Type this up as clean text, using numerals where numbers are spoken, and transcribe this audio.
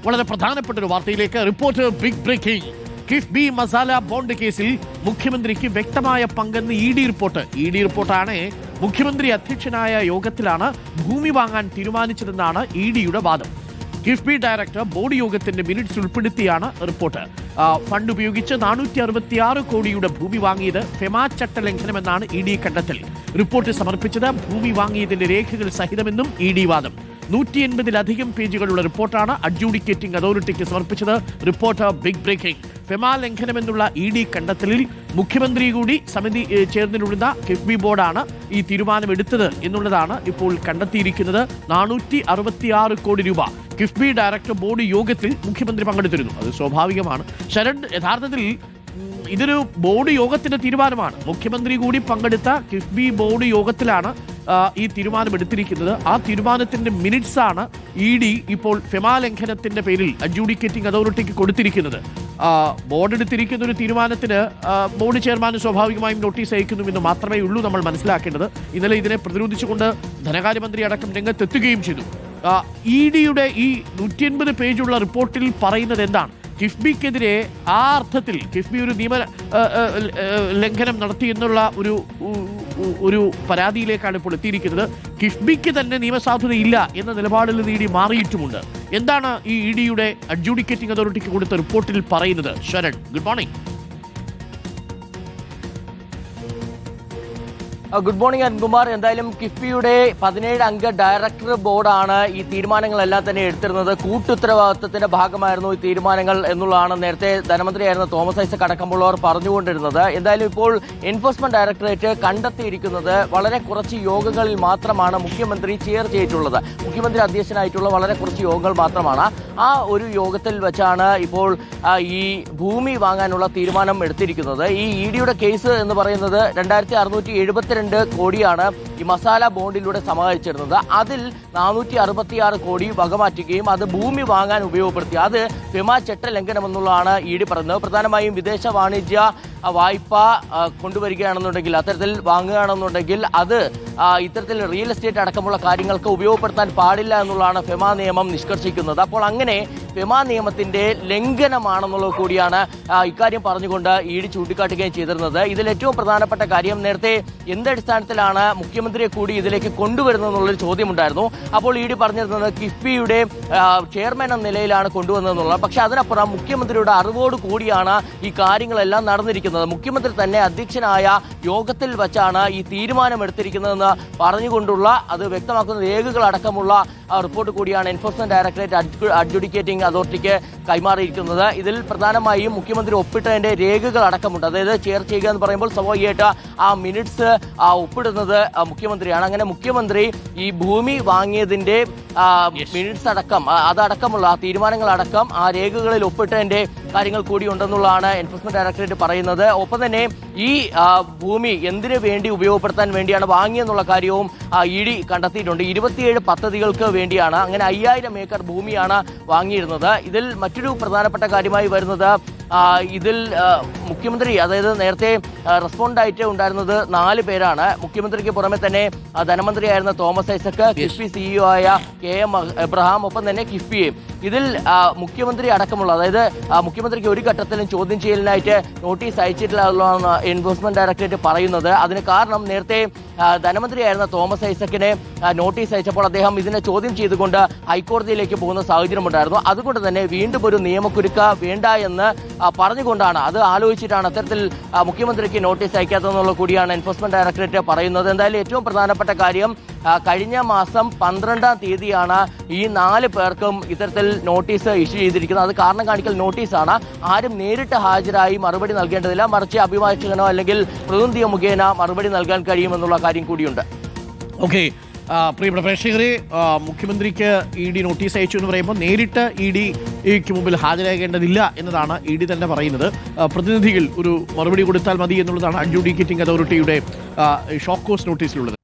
വളരെ പ്രധാനപ്പെട്ട ഒരു വാർത്തയിലേക്ക്. Report big breaking. KIIFB masala bond കേസിൽ മുഖ്യമന്ത്രിക്ക് വ്യക്തമായ പങ്കെന്ന് ഇ ഡി റിപ്പോർട്ടാണ്. മുഖ്യമന്ത്രി അധ്യക്ഷനായ യോഗത്തിലാണ് ഭൂമി വാങ്ങാൻ തീരുമാനിച്ചതെന്നാണ് ഇ ഡിയുടെ വാദം. കിഫ്ബി ഡയറക്ടർ ബോർഡ് യോഗത്തിന്റെ മിനിറ്റ്സ് ഉൾപ്പെടുത്തിയാണ് റിപ്പോർട്ട്. ഫണ്ട് ഉപയോഗിച്ച് 466 കോടിയുടെ ഭൂമി വാങ്ങിയത് ഫെമാ ചട്ടലംഘനമെന്നാണ് ഇ ഡി കണ്ടെത്തൽ. റിപ്പോർട്ട് സമർപ്പിച്ചത് ഭൂമി വാങ്ങിയതിന്റെ രേഖകൾ സഹിതമെന്നും ഇ ഡി വാദം. 180-ലധികം പേജുകളുള്ള റിപ്പോർട്ടാണ് അഡ്ജൂഡിക്കേറ്റിംഗ് അതോറിറ്റിക്ക് സമർപ്പിച്ചത്. Report big breaking. ഫെമാ ലംഘനമെന്നുള്ള ഇ ഡി കണ്ടെത്തലിൽ മുഖ്യമന്ത്രി കൂടി സമിതി ചേർന്നിട്ടുള്ള കിഫ്ബി ബോർഡാണ് ഈ തീരുമാനമെടുത്തത് എന്നുള്ളതാണ് ഇപ്പോൾ കണ്ടെത്തിയിരിക്കുന്നത്. 466 കോടി രൂപ കിഫ്ബി ഡയറക്ടർ ബോർഡ് യോഗത്തിൽ മുഖ്യമന്ത്രി പങ്കെടുത്തിരുന്നു. അത് സ്വാഭാവികമാണ്. ശരൺ, യഥാർത്ഥത്തിൽ ഇതൊരു ബോർഡ് യോഗത്തിന്റെ തീരുമാനമാണ്. മുഖ്യമന്ത്രി കൂടി പങ്കെടുത്ത കിഫ്ബി ബോർഡ് യോഗത്തിലാണ് ഈ തീരുമാനം എടുത്തിരിക്കുന്നത്. ആ തീരുമാനത്തിന്റെ മിനിറ്റ്സ് ആണ് ഇ ഡി ഇപ്പോൾ ഫെമാ ലംഘനത്തിന്റെ പേരിൽ അഡ്ജൂഡിക്കേറ്റിംഗ് അതോറിറ്റിക്ക് കൊടുത്തിരിക്കുന്നത്. ബോർഡ് എടുത്തിരിക്കുന്ന ഒരു തീരുമാനത്തിന് ബോർഡ് ചെയർമാൻ സ്വാഭാവികമായും നോട്ടീസ് അയക്കുന്നുവെന്ന് മാത്രമേ ഉള്ളൂ നമ്മൾ മനസ്സിലാക്കേണ്ടത്. ഇന്നലെ ഇതിനെ പ്രതിരോധിച്ചുകൊണ്ട് ധനകാര്യമന്ത്രി അടക്കം രംഗത്തെത്തുകയും ചെയ്തു. ഇ ഡിയുടെ ഈ 180 പേജുള്ള റിപ്പോർട്ടിൽ പറയുന്നത് എന്താണ്? കിഫ്ബിക്കെതിരെ ആ അർത്ഥത്തിൽ കിഫ്ബി ഒരു നിയമ ലംഘനം നടത്തി എന്നുള്ള ഒരു പരാതിയിലേക്കാണ് ഇപ്പോൾ എത്തിയിരിക്കുന്നത്. കിഫ്ബിക്ക് തന്നെ നിയമസാധുതയില്ല എന്ന നിലപാടിൽ ഇ ഡി മാറിയിട്ടുമുണ്ട്. എന്താണ് ഈ ഇ ഡിയുടെ അഡ്ജൂഡിക്കേറ്റിംഗ് അതോറിറ്റിക്ക് കൊടുത്ത റിപ്പോർട്ടിൽ പറയുന്നത്? Sharan, good morning. Good morning Arunkumar. എന്തായാലും കിഫ്ബിയുടെ 17 അംഗ ഡയറക്ടർ ബോർഡാണ് ഈ തീരുമാനങ്ങളെല്ലാം തന്നെ എടുത്തിരുന്നത്. കൂട്ടുത്തരവാദിത്വത്തിന്റെ ഭാഗമായിരുന്നു ഈ തീരുമാനങ്ങൾ എന്നുള്ളതാണ് നേരത്തെ ധനമന്ത്രിയായിരുന്ന തോമസ് ഐസക് അടക്കമുള്ളവർ പറഞ്ഞുകൊണ്ടിരുന്നത്. എന്തായാലും ഇപ്പോൾ എൻഫോഴ്സ്മെന്റ് ഡയറക്ടറേറ്റ് കണ്ടെത്തിയിരിക്കുന്നത് വളരെ കുറച്ച് യോഗങ്ങളിൽ മാത്രമാണ് മുഖ്യമന്ത്രി ചെയർ ചെയ്തിട്ടുള്ളത്. മുഖ്യമന്ത്രി അധ്യക്ഷനായിട്ടുള്ള വളരെ കുറച്ച് യോഗങ്ങൾ മാത്രമാണ്. ആ ഒരു യോഗത്തിൽ വെച്ചാണ് ഇപ്പോൾ ഈ ഭൂമി വാങ്ങാനുള്ള തീരുമാനം എടുത്തിരിക്കുന്നത്. ഈ ഇ ഡിയുടെ കേസ് എന്ന് പറയുന്നത് 2672 കോടിയാണ് ഈ മസാല ബോണ്ടിലൂടെ സമാഹരിച്ചിരുന്നത്. അതിൽ 466 കോടി വകമാറ്റുകയും അത് ഭൂമി വാങ്ങാൻ ഉപയോഗപ്പെടുത്തി. അത് ഫെമാ ചട്ട ലംഘനം എന്നുള്ളതാണ് ഇ ഡി പറയുന്നത്. പ്രധാനമായും വിദേശ വാണിജ്യ വായ്പ കൊണ്ടുവരികയാണെന്നുണ്ടെങ്കിൽ, അത്തരത്തിൽ വാങ്ങുകയാണെന്നുണ്ടെങ്കിൽ അത് ഇത്തരത്തിൽ റിയൽ എസ്റ്റേറ്റ് അടക്കമുള്ള കാര്യങ്ങൾക്ക് ഉപയോഗപ്പെടുത്താൻ പാടില്ല എന്നുള്ളതാണ് ഫെമാ നിയമം നിഷ്കർഷിക്കുന്നത്. അപ്പോൾ അങ്ങനെ ഫെമാ നിയമത്തിന്റെ ലംഘനമാണെന്നുള്ളത് കൂടിയാണ് ഇക്കാര്യം പറഞ്ഞുകൊണ്ട് ഇ ഡി ചൂണ്ടിക്കാട്ടുകയും ചെയ്തിരുന്നത്. ഇതിൽ ഏറ്റവും പ്രധാനപ്പെട്ട കാര്യം, നേരത്തെ എന്തടിസ്ഥാനത്തിലാണ് മുഖ്യമന്ത്രിയെ കൂടി ഇതിലേക്ക് കൊണ്ടുവരുന്നതെന്നുള്ളൊരു ചോദ്യമുണ്ടായിരുന്നു. അപ്പോൾ ഇ ഡി പറഞ്ഞിരുന്നത് കിഫ്ബിയുടെ ചെയർമാൻ എന്ന നിലയിലാണ് കൊണ്ടുവന്നതെന്നുള്ളത്. പക്ഷെ അതിനപ്പുറം മുഖ്യമന്ത്രിയുടെ അറിവോട് കൂടിയാണ് ഈ കാര്യങ്ങളെല്ലാം നടന്നിരിക്കുന്നത്. മുഖ്യമന്ത്രി തന്നെ അധ്യക്ഷനായ യോഗത്തിൽ വെച്ചാണ് ഈ തീരുമാനം എടുത്തിരിക്കുന്നതെന്ന് പറഞ്ഞുകൊണ്ടുള്ള അത് വ്യക്തമാക്കുന്ന രേഖകൾ അടക്കമുള്ള റിപ്പോർട്ട് കൂടിയാണ് എൻഫോഴ്സ്മെന്റ് ഡയറക്ടറേറ്റ് അഡ്ജൂഡിക്കേറ്റിംഗ് അതോറിറ്റിക്ക് കൈമാറിയിരിക്കുന്നത്. ഇതിൽ പ്രധാനമായും മുഖ്യമന്ത്രി ഒപ്പിട്ടതിന്റെ രേഖകൾ അടക്കമുണ്ട്. അതായത് ചെയർ ചെയ്യുക എന്ന് പറയുമ്പോൾ സ്വാഭാവികമായിട്ട് ആ മിനിറ്റ്സ് ഒപ്പിടുന്നത് മുഖ്യമന്ത്രിയാണ്. അങ്ങനെ മുഖ്യമന്ത്രി ഈ ഭൂമി വാങ്ങിയതിന്റെ മിനിറ്റ്സ് അടക്കം അതടക്കമുള്ള ആ തീരുമാനങ്ങളടക്കം ആ രേഖകളിൽ ഒപ്പിട്ടതിന്റെ കാര്യങ്ങൾ കൂടി ഉണ്ടെന്നുള്ളതാണ് എൻഫോഴ്സ്മെന്റ് ഡയറക്ടറേറ്റ് പറയുന്നത്. ഒപ്പം തന്നെ ഈ ഭൂമി എന്തിനു വേണ്ടി ഉപയോഗപ്പെടുത്താൻ വേണ്ടിയാണ് വാങ്ങിയെന്നുള്ള കാര്യവും ഇ ഡി കണ്ടെത്തിയിട്ടുണ്ട്. 27 പദ്ധതികൾക്ക് വേണ്ടിയാണ്. അങ്ങനെ 5000 ഏക്കർ ഭൂമിയാണ് വാങ്ങിയിരുന്നത്. ഇതിൽ മറ്റൊരു പ്രധാനപ്പെട്ട കാര്യമായി വരുന്നത്, ഇതിൽ മുഖ്യമന്ത്രി, അതായത് നേരത്തെ റെസ്പോണ്ട് ആയിട്ട് ഉണ്ടായിരുന്നത് 4 പേരാണ്. മുഖ്യമന്ത്രിക്ക് പുറമെ തന്നെ ധനമന്ത്രിയായിരുന്ന തോമസ് ഐസക്, കിഫ്ബി സിഇഒ ആയ KM എബ്രഹാം, ഒപ്പം തന്നെ കിഫ്ബിയെ. ഇതിൽ മുഖ്യമന്ത്രി അടക്കമുള്ള, അതായത് മുഖ്യമന്ത്രിക്ക് ഒരു ഘട്ടത്തിലും ചോദ്യം ചെയ്യലിനായിട്ട് നോട്ടീസ് അയച്ചിട്ടില്ലെന്നാണ് എൻഫോഴ്സ്മെന്റ് ഡയറക്ടറേറ്റ് പറയുന്നത്. അതിന് കാരണം, നേരത്തെ ധനമന്ത്രിയായിരുന്ന തോമസ് ഐസക്കിനെ നോട്ടീസ് അയച്ചപ്പോൾ അദ്ദേഹം ഇതിനെ ചോദ്യം ചെയ്തുകൊണ്ട് ഹൈക്കോടതിയിലേക്ക് പോകുന്ന സാഹചര്യമുണ്ടായിരുന്നു. അതുകൊണ്ട് തന്നെ വീണ്ടും ഒരു നിയമക്കുരുക്ക് വേണ്ട എന്ന് പറഞ്ഞുകൊണ്ടാണ്, അത് ആലോചിച്ചിട്ടാണ് അത്തരത്തിൽ മുഖ്യമന്ത്രിക്ക് നോട്ടീസ് അയക്കാത്തതെന്നുള്ള കൂടിയാണ് എൻഫോഴ്സ്മെന്റ് ഡയറക്ടറേറ്റ് പറയുന്നത്. എന്തായാലും ഏറ്റവും പ്രധാനപ്പെട്ട കാര്യം, കഴിഞ്ഞ മാസം 12-ാം തീയതിയാണ് ഈ 4 പേർക്കും ഇത്തരത്തിൽ നോട്ടീസ് ഇഷ്യൂ ചെയ്തിരിക്കുന്നത്. അത് കാരണം കാണിക്കൽ നോട്ടീസാണ്. ആരും നേരിട്ട് ഹാജരായി മറുപടി നൽകേണ്ടതില്ല, മറിച്ച് അഭിഭാഷകനോ അല്ലെങ്കിൽ പ്രതിനിധിയോ മുഖേന മറുപടി നൽകാൻ കഴിയുമെന്നുള്ള കാര്യം കൂടിയുണ്ട്. ഓക്കെ, പ്രിയപ്പെട്ട പ്രേക്ഷകരെ, മുഖ്യമന്ത്രിക്ക് ഇ ഡി നോട്ടീസ് അയച്ചു എന്ന് പറയുമ്പോൾ നേരിട്ട് ഇ ഡിക്ക് മുമ്പിൽ ഹാജരാകേണ്ടതില്ല എന്നതാണ് ഇ ഡി തന്നെ പറയുന്നത്. പ്രതിനിധികൾ ഒരു മറുപടി കൊടുത്താൽ മതി എന്നുള്ളതാണ് അഡ്ജൂഡിക്കേറ്റിംഗ് അതോറിറ്റിയുടെ ഷോക്ക് കോസ് നോട്ടീസിലുള്ളത്.